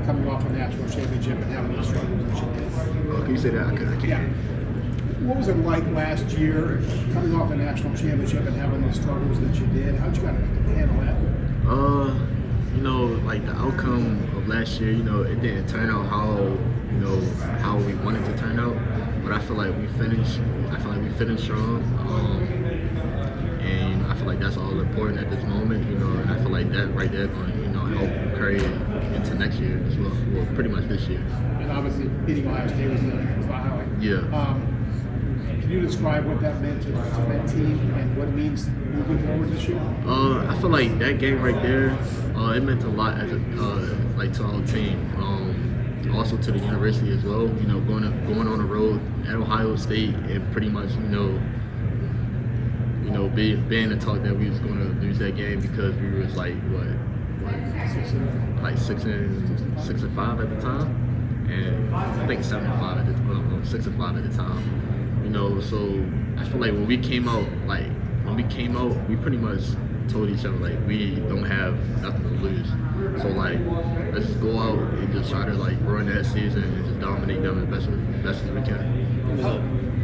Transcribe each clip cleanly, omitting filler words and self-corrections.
coming off a national championship and having the struggles that you did. Can you say that? I can't. Yeah. What was it like last year, coming off a national championship and having the struggles that you did? How'd you kind of handle that? You know, like the outcome of last year, you know, it didn't turn out how we wanted to turn out. But I feel like we finished strong. And I feel like that's all important at this moment, you know, and I feel like that right there going to, you know, help carry it into next year as well. Well, pretty much this year. And obviously beating Ohio State was the highlight. Yeah. Can you describe what that meant to that team and what it means moving forward this year? I feel like that game right there, it meant a lot as like to our team. Also to the university as well. You know, going on the road at Ohio State and pretty much, being the talk that we was going to lose that game because we was like like 6-5 at the time, and I think 7-5 at the 6-5 at the time. You know, so I feel like when we came out, we pretty much told each other like we don't have nothing to lose. So like let's just go out and just try to like run that season and just dominate them as best as we can.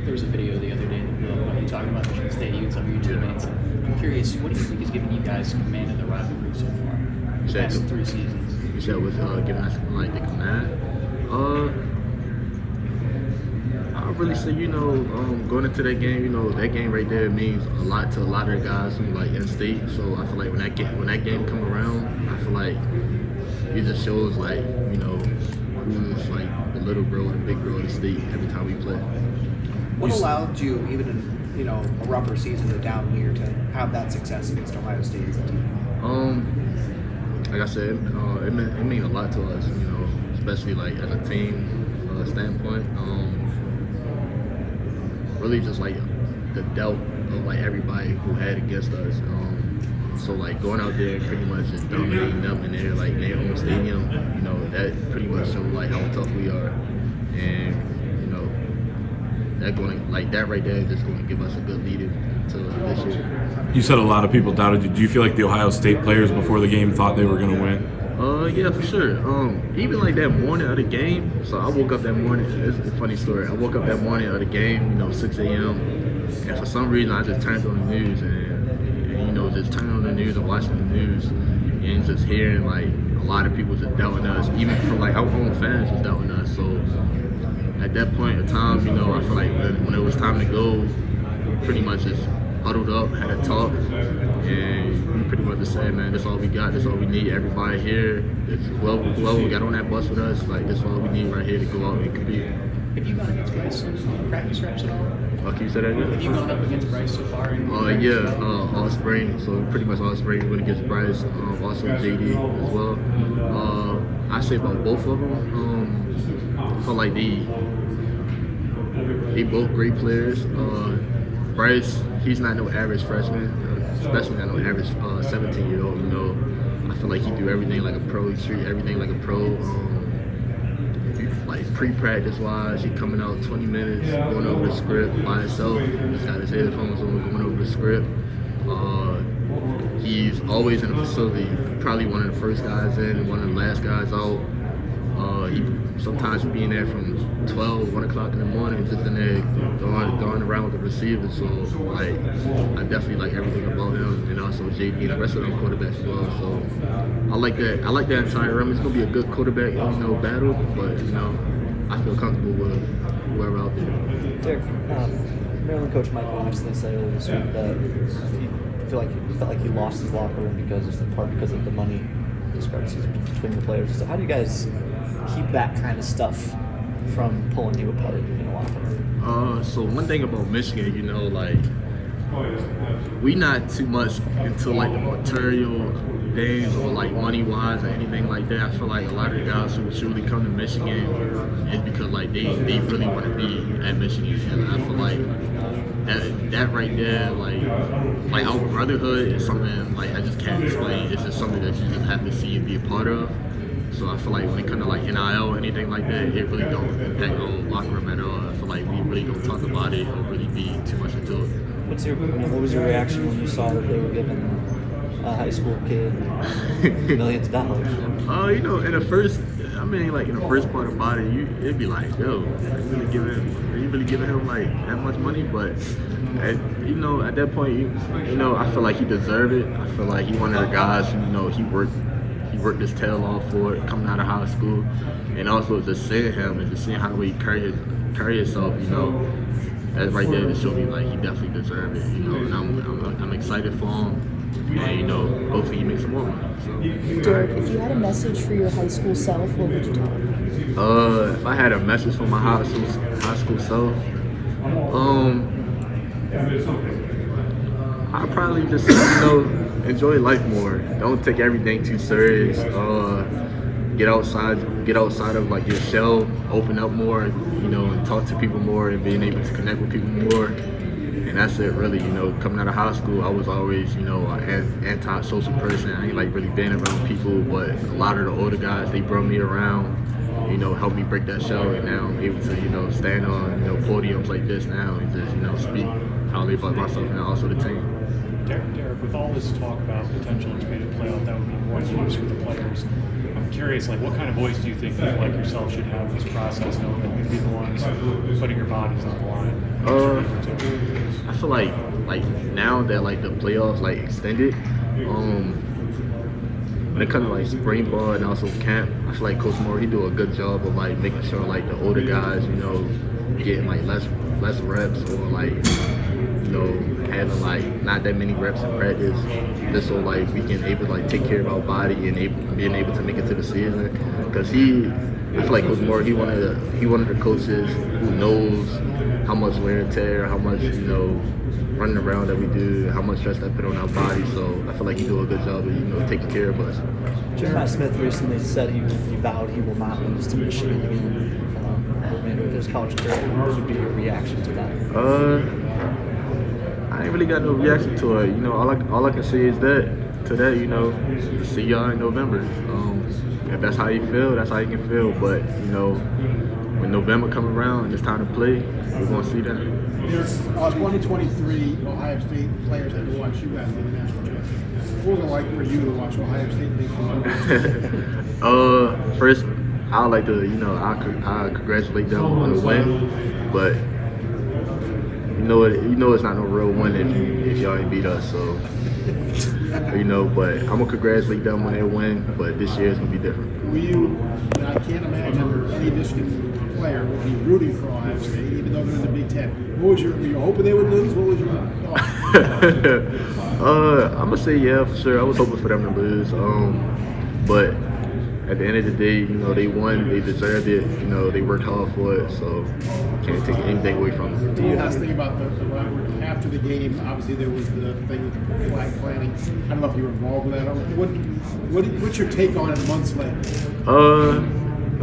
There was a video the other day when you talking about Michigan State, you and some of your teammates. I'm curious, what do you think is giving you guys command of the rivalry so far? The past 3 seasons. You said was giving us like the command. I really say, going into that game, that game right there means a lot to a lot of the guys who like in state. So I feel like when that game come around, I feel like it just shows like, who's like the little bro and the big bro of the state every time we play. What allowed you, even in a rougher season, a down year, to have that success against Ohio State as a team? Like I said, it meant a lot to us, especially like as a team standpoint. Really just like the doubt of like everybody who had against us. So like going out there and pretty much just dominating them in their home stadium, that pretty much showed like how tough we are, and that right there is just going to give us a good lead into this year. You said a lot of people doubted you. Do you feel like the Ohio State players before the game thought they were going to win? Yeah, for sure. Even like that morning of the game, so I woke up that morning, it's a funny story. I woke up that morning of the game, 6 a.m., and for some reason I just turned on the news and just turning on the news and watching the news and just hearing like a lot of people just doubting us, even from like our own fans was doubting us. So at that point in time, I feel like when it was time to go, we pretty much just huddled up, had a talk, and we pretty much just said, man, this all we got, this all we need. Everybody here, whoever got on that bus with us, like this all we need right here to go out and compete. Have you gone against Bryce in practice reps at all? Can you say that again? Have you gone up against Bryce so far? All spring. So pretty much all spring we went against Bryce, also JD as well. I say about both of them. I feel like they both great players. Bryce, he's not no average freshman, especially not no average 17-year-old. I feel like he do everything like a pro. He treat everything like a pro. Like pre-practice wise, he coming out 20 minutes, going over the script by himself. He's got his headphones on, going over the script. He's always in the facility, probably one of the first guys in, one of the last guys out. Sometimes he'll be in there from 1 o'clock in the morning, just in there going around with the receivers. So like, I definitely like everything about him, and also JD and the rest of them quarterbacks as well. So I like that. I like that entire room. It's gonna be a good quarterback, battle, but I feel comfortable with whoever out there. Derrick, Maryland coach Mike Williamson said earlier this week that he felt like he lost his locker room because of the money discrepancies between the players. So how do you guys keep that kind of stuff from pulling you apart in a locker room? So one thing about Michigan, we not too much into like the material things or like money wise or anything like that. I feel like a lot of the guys who truly come to Michigan is because like they really want to be at Michigan, and I feel like that right there, like our brotherhood is something like I just can't explain. It's just something that you just have to see and be a part of. So I feel like when it comes to like NIL or anything like that, it really don't impact our locker room at all. I feel like we really don't talk about it or really be too much into it. What was your reaction when you saw that they were giving a high school kid millions of dollars? In the first, mean, like in the first part about it, it'd be like, yo, are you really giving him like that much money? But at that point, I feel like he deserved it. I feel like he one of the guys who, he worked his tail off for it coming out of high school, and also just seeing him and just seeing how he carry himself, that's right there to show me like he definitely deserved it, and I'm excited for him. And hopefully he makes some more money. So. Derrick, if you had a message for your high school self, what would you tell him? If I had a message for my high school self, I'd probably just enjoy life more. Don't take everything too serious. Get outside of like your shell, open up more, and talk to people more, and being able to connect with people more. And that's it, really. Coming out of high school, I was always, an anti-social person. I ain't like really being around people, but a lot of the older guys, they brought me around, helped me break that shell, and now I'm able to, stand on, podiums like this now and just, speak highly about myself and also the team. Derrick, with all this talk about potential expanded playoff, that would be more voice for the players. I'm curious, like, what kind of voice do you think people like yourself should have in this process, knowing that you're going to be the ones putting your bodies on the line? I feel like now that like the playoffs like extended, when it comes to like spring ball and also camp, I feel like Coach Moore, he do a good job of like making sure like the older guys, getting like less reps, or like having like not that many reps in practice, just so like we can able to like take care of our body and being able to make it to the season. Because I feel like Coach Moore, he one of the coaches who knows how much wear and tear, how much running around that we do, how much stress that put on our body. So I feel like he do a good job of taking care of us. Jeremiah Smith recently said he vowed he will not lose to Michigan again with his college career. What would be your reaction to that? I ain't really got no reaction to it. All I can say is that see y'all in November. If that's how you feel, that's how you can feel. But when November comes around and it's time to play, we're gonna see that. 2023 Ohio State players had to watch you guys win the national championship. What was it like for you to watch Ohio State make First, I'd like to, I congratulate them on the win, but it's not no real win if y'all ain't beat us. So, but I'm gonna congratulate them on their win. But this year is gonna be different. I can't imagine any Michigan player would be rooting for Ohio State, even though they're in the Big Ten. Were you hoping they would lose? What was your thought? I'm gonna say yeah for sure. I was hoping for them to lose, but at the end of the day, they won. They deserved it. They worked hard for it. So can't take anything away from them. Do you guys think about the after the game? Obviously, there was the thing with the flag planting. I don't know if you were involved with that. What's your take on it months later?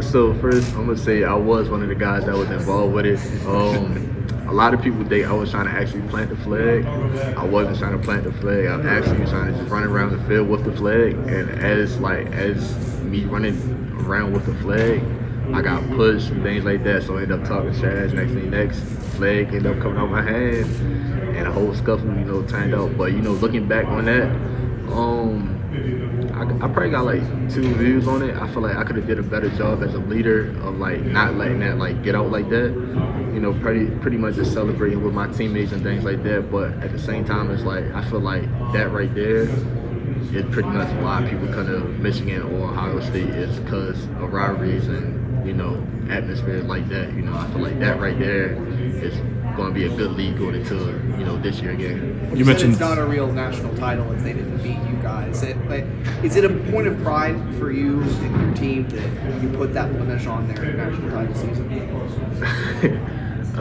So first, I'm gonna say I was one of the guys that was involved with it. A lot of people think I was trying to actually plant the flag. I wasn't trying to plant the flag. I was actually trying to just run around the field with the flag. And as me running around with the flag, I got pushed and things like that. So I ended up talking trash. Next flag ended up coming out my hand, and a whole scuffle, turned out. But looking back on that, I probably got like 2 views on it. I feel like I could have did a better job as a leader of like not letting that like get out like that. Pretty much just celebrating with my teammates and things like that. But at the same time, it's like I feel like that right there is pretty much why people come to Michigan or Ohio State is because of rivalries and atmosphere like that. I feel like that right there is going to be a good league going into this year again. You mentioned it's not a real national title if they didn't beat you guys. Is it a point of pride for you and your team that you put that blemish on their national title season? I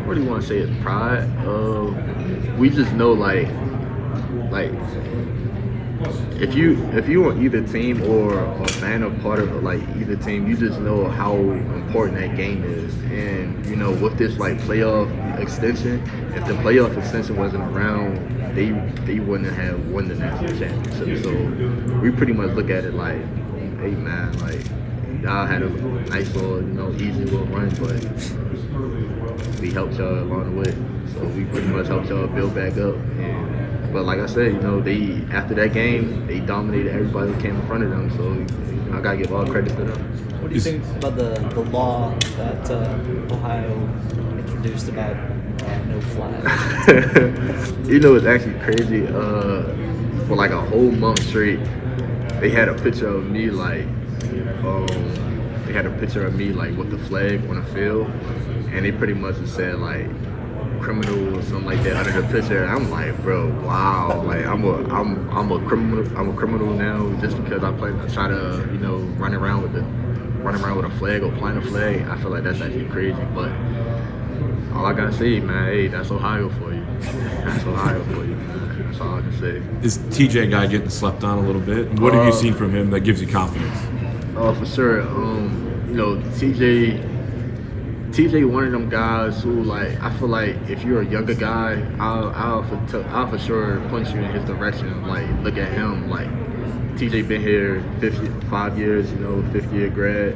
really want to say it's pride. We just know like if you on either team or a fan or part of like either team, you just know how important that game is. And with this like playoff extension, if the playoff extension wasn't around, they wouldn't have won the national championship. So we pretty much look at it like, hey man, like y'all had a nice little easy little run, but we helped y'all along the way. So we pretty much helped y'all build back up. But like I said, they after that game, they dominated everybody that came in front of them. So I gotta give all credit to them. What do you think about the law that Ohio introduced about no flags? You know, it's actually crazy. For like a whole month straight, they had a picture of me like, with the flag on the field, and they pretty much just said like criminal or something like that under the picture. I'm like, bro, wow, like I'm a criminal now just because I try to, you know, run around with a flag or plant a flag. I feel like that's actually crazy, but all I gotta say, man, hey, that's Ohio for you. That's Ohio for you, man. That's all I can say. Is TJ guy getting slept on a little bit? What have you seen from him that gives you confidence? For sure. You know, TJ, one of them guys who, like, I feel like if you're a younger guy, I'll for sure point you in his direction. Like, look at him. Like, TJ been here 5 years, you know, 5th-year grad.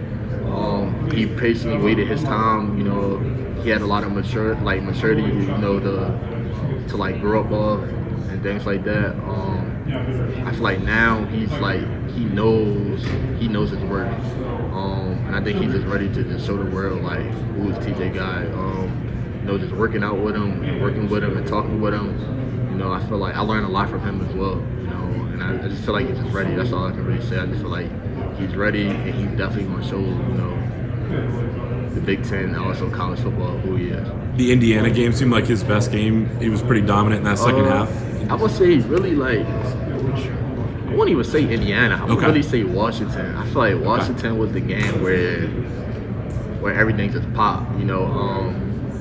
He patiently waited his time. You know, he had a lot of maturity, you know, to like grow up off and things like that. I feel like now he's like he knows his worth. And I think he's just ready to just show the world like who is TJ guy. You know, just working out with him and working with him and talking with him. You know, I feel like I learned a lot from him as well. You know, and I just feel like he's just ready. That's all I can really say. I just feel like he's ready and he's definitely going to show, you know, the Big Ten and also college football who he is. The Indiana game seemed like his best game. He was pretty dominant in that second half. I would say really like, I wouldn't even say Indiana. I would really say Washington. I feel like Washington was the game where everything just popped. You know,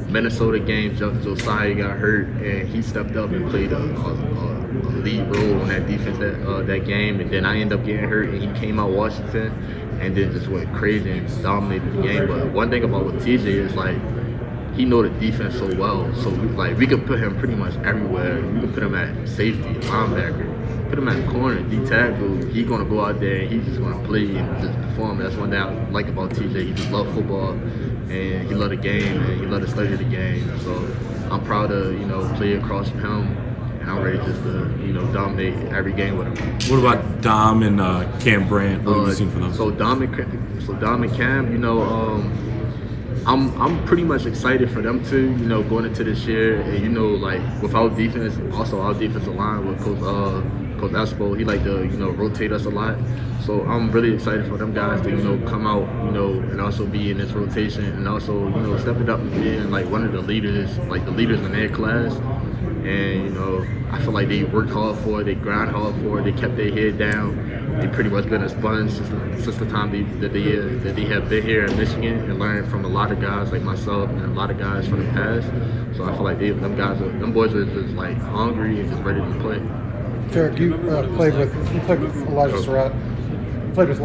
Minnesota game, Josiah got hurt and he stepped up and played a lead role on that defense that game. And then I ended up getting hurt and he came out Washington and then just went crazy and dominated the game. But one thing about with TJ is like, he know the defense so well, so we could put him pretty much everywhere. We could put him at safety, linebacker, put him at corner, D tackle. He's gonna go out there and he's just gonna play and just perform. That's one thing I like about TJ. He just loves football and he loved the game and he loved to study the game. So I'm proud to, you know, play across from him, and I'm ready just to, you know, dominate every game with him. What about Dom and Cam Brandt? What have you seen from them? So Dom and Cam, you know, I'm pretty much excited for them too, you know, going into this year. And, you know, like, with our defense, also our defensive line with Coach Espo, he like to, you know, rotate us a lot. So I'm really excited for them guys to, you know, come out, you know, and also be in this rotation and also, you know, stepping up and being like one of the leaders, like the leaders in their class. And, you know, I feel like they worked hard for it, they grind hard for it, they kept their head down. They pretty much been a sponge since the time that they have been here in Michigan and learned from a lot of guys like myself and a lot of guys from the past. So I feel like them boys are just like hungry and just ready to play. Derrick, you played with Elijah Surratt. You played with Elijah